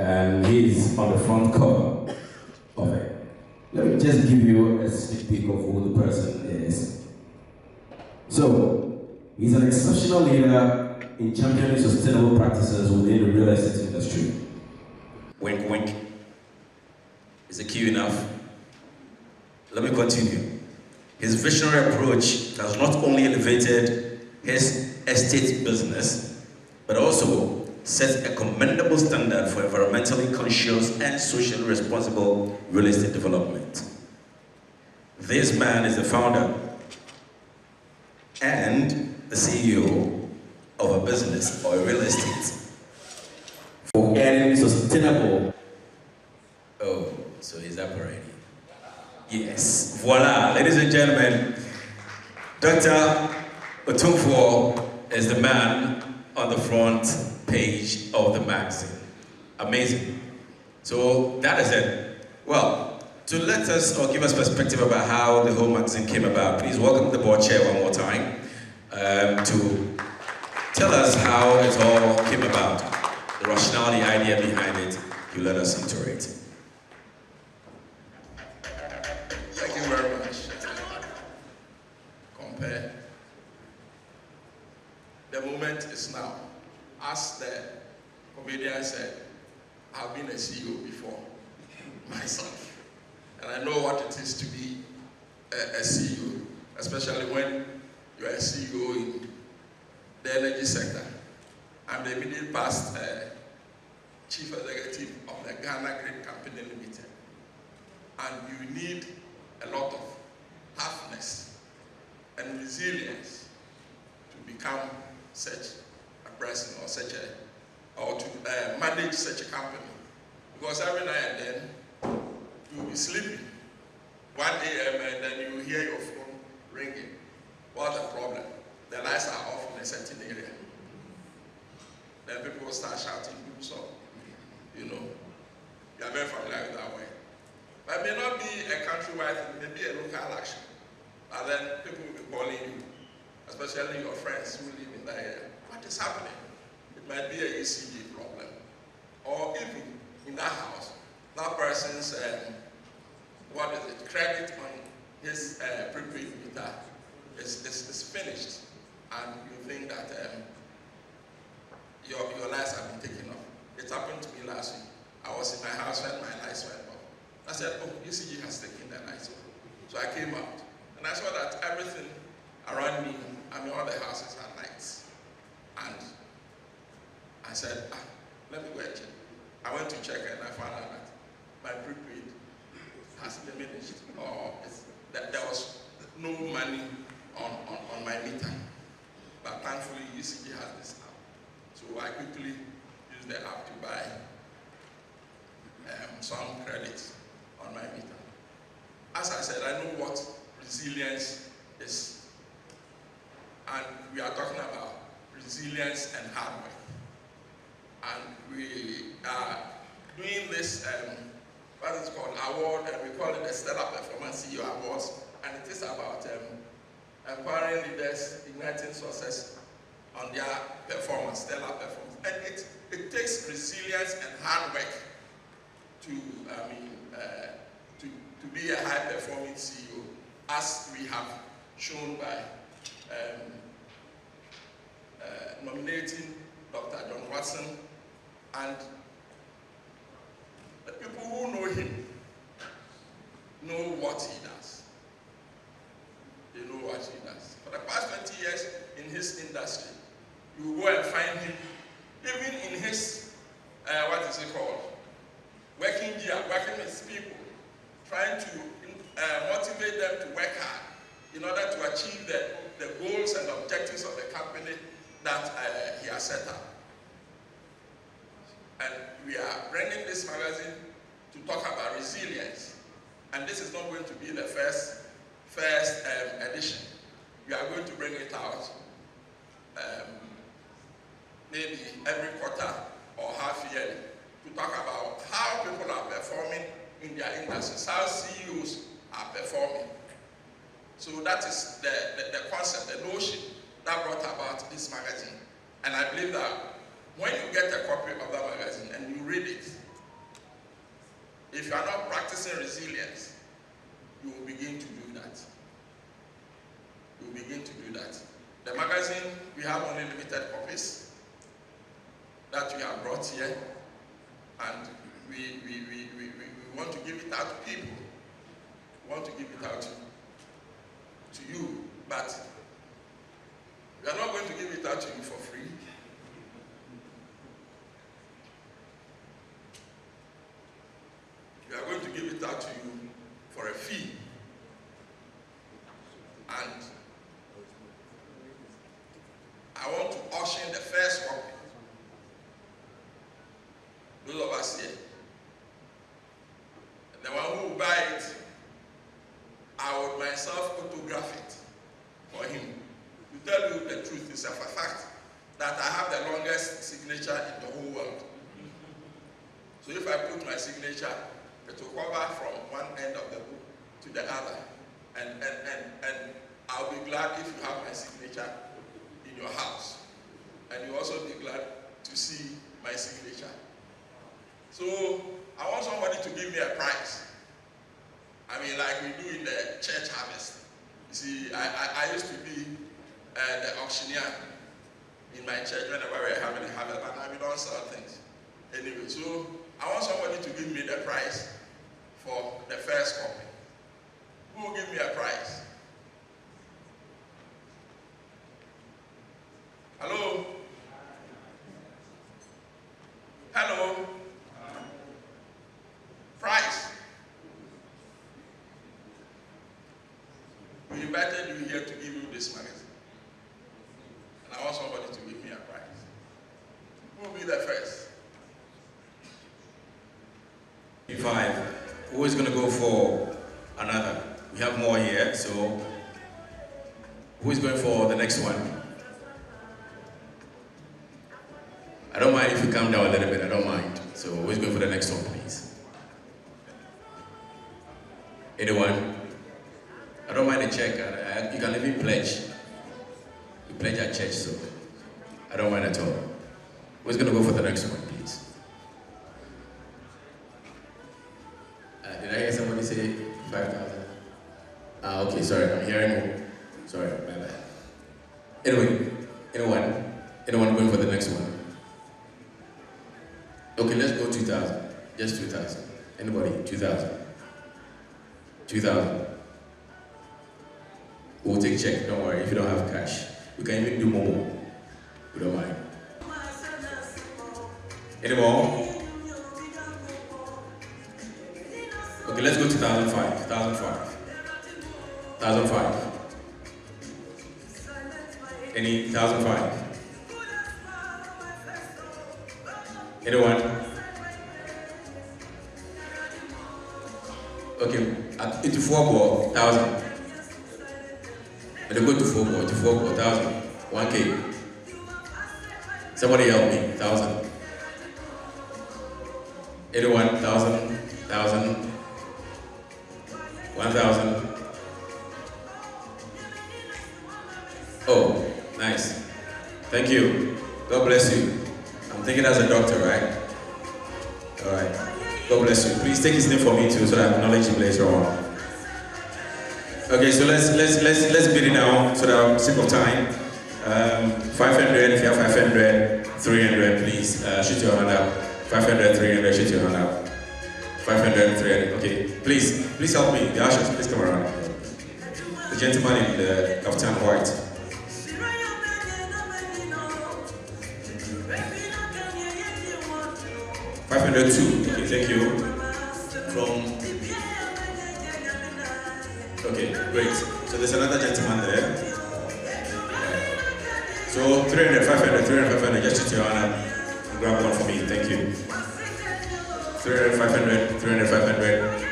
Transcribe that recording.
and he's on the front cover of it. Let me just give you a sneak peek of who the person is. So, he's an exceptional leader in championing sustainable practices within the real estate industry. Wink, wink. Is it cue enough? Let me continue. His visionary approach has not only elevated his estate business, but also sets a commendable standard for environmentally conscious and socially responsible real estate development. This man is the founder and the CEO of a business or a real estate for earning sustainable. Oh, so he's up already. Yes, voila, ladies and gentlemen, Dr. Otumfuo is the man on the front page of the magazine. Amazing. So that is it. Well, to let us or give us perspective about how the whole magazine came about, please welcome the board chair one more time to tell us how it all came about, the rationale, the idea behind it. You let us into it. Thank you very much. Compare. The moment is now. As the comedian said, I've been a CEO before, myself. And I know what it is to be a CEO, especially when you're a CEO in the energy sector. I'm the immediate past chief executive of the Ghana Grid Company Limited. And you need a lot of toughness and resilience to become such a person or to manage such a company. Because every now and then, you'll be sleeping 1 a.m. and then you hear your phone ringing. What's the problem? The lights are off in a certain area. Then people start shouting, do so. You know, you are very familiar with that way. But it may not be a countrywide thing, it may be a local action. And then people will be calling you, especially your friends who live in that area. What is happening? It might be a ECG problem. Or even in that house, that person's, credit on his prepaid meter is finished. And you think that your lights have been taken off. It happened to me last week. I was in my house when my lights went off. I said, oh, ECG has taken the lights off. So I came out, and I saw that everything around me, all the houses had lights. And I said, let me go and check. I went to check and I found out that my prepaid has diminished, or that there was no money on my meter. But thankfully, ECG has this app. So I quickly used the app to buy some credits on my meter. As I said, I know what resilience is. And we are talking about resilience and hard work. And we are doing this, what is called award, and we call it the Stellar Performance CEO Awards. And it is about empowering leaders, igniting success on their performance, stellar performance. And it takes resilience and hard work to be a high-performing CEO, as we have shown by nominating Dr. John Watson, and the people who know him know what he does. They know what he does. For the past 20 years in his industry, you will go and find him, even in his, working with people, trying to motivate them to work hard in order to achieve the goals and objectives of the company that he has set up. And we are bringing this magazine to talk about resilience. And this is not going to be the first edition. We are going to bring it out maybe every quarter or half year to talk about how people are performing in their industries, how CEOs are performing. So that is the concept, the notion that brought about this magazine. And I believe that when you get a copy of that magazine and you read it, begin to do that. The magazine, we have only limited copies that we have brought here, and we want to give it out to people. We want to give it out to you, but we are not going to give it out to you for free. We are going to give it out to you for a fee. And I want to auction the first copy. Those of us here. The one who will buy it, I would myself photograph it for him. To tell you the truth, it's a fact that I have the longest signature in the whole world. So if I put my signature, it will cover from one end of the book to the other. And I'll be glad if you have my signature in your house. And you'll also be glad to see my signature. So I want somebody to give me a prize. I mean, like we do in the church harvest. You see, I used to be the auctioneer in my church whenever we're having a harvest, but now we don't sell things. Anyway, so I want somebody to give me the prize for the first copy. Who will give me a prize? Hello? Hello? Prize. We invited you here to give you this magazine. And I want somebody to give me a prize. Who will be the first? 5. Who is going to go for another? We have more here, so who is going for the next one? I don't mind if you come down a little bit, I don't mind. So who is going for the next one, please? Anyone? I don't mind a check. You can even pledge. You pledge at church, so I don't mind at all. Who's going to go for the next one, please? Did I hear somebody say 5,000? Okay, sorry, I'm hearing more. Sorry, my bad. Anyway, anyone going for the next one? Okay, let's go 2,000. Just 2,000. Anybody? 2,000. 2,000. We'll take check, don't worry, if you don't have cash. We can even do more. We don't mind. Any more? Okay, let's go to 1,005. 1,005. 1,005. Any 1,005? Anyone? Okay, into 4,000. And they go to 4,000. 1K. Somebody help me. 1,000. Anyone? 1,000. 1,000. 1,000. Oh, nice. Thank you. God bless you. I'm thinking as a doctor, right? All right. God bless you. Please take his name for me too, so that I acknowledge him later on. Okay, so let's beat it now, so that I'm sick of time. 500. If you have 500, 300, please shoot your hand up. 500, 300, shoot your hand up. 500, 300. Okay, please help me. The ushers, please come around. The gentleman in the kaftan white. 502. Okay, thank you. Okay, great. So there's another gentleman there. So 300, 500, 300, 500. Just shoot your hand up and grab one for me. Thank you. 300, 500, 300, 500.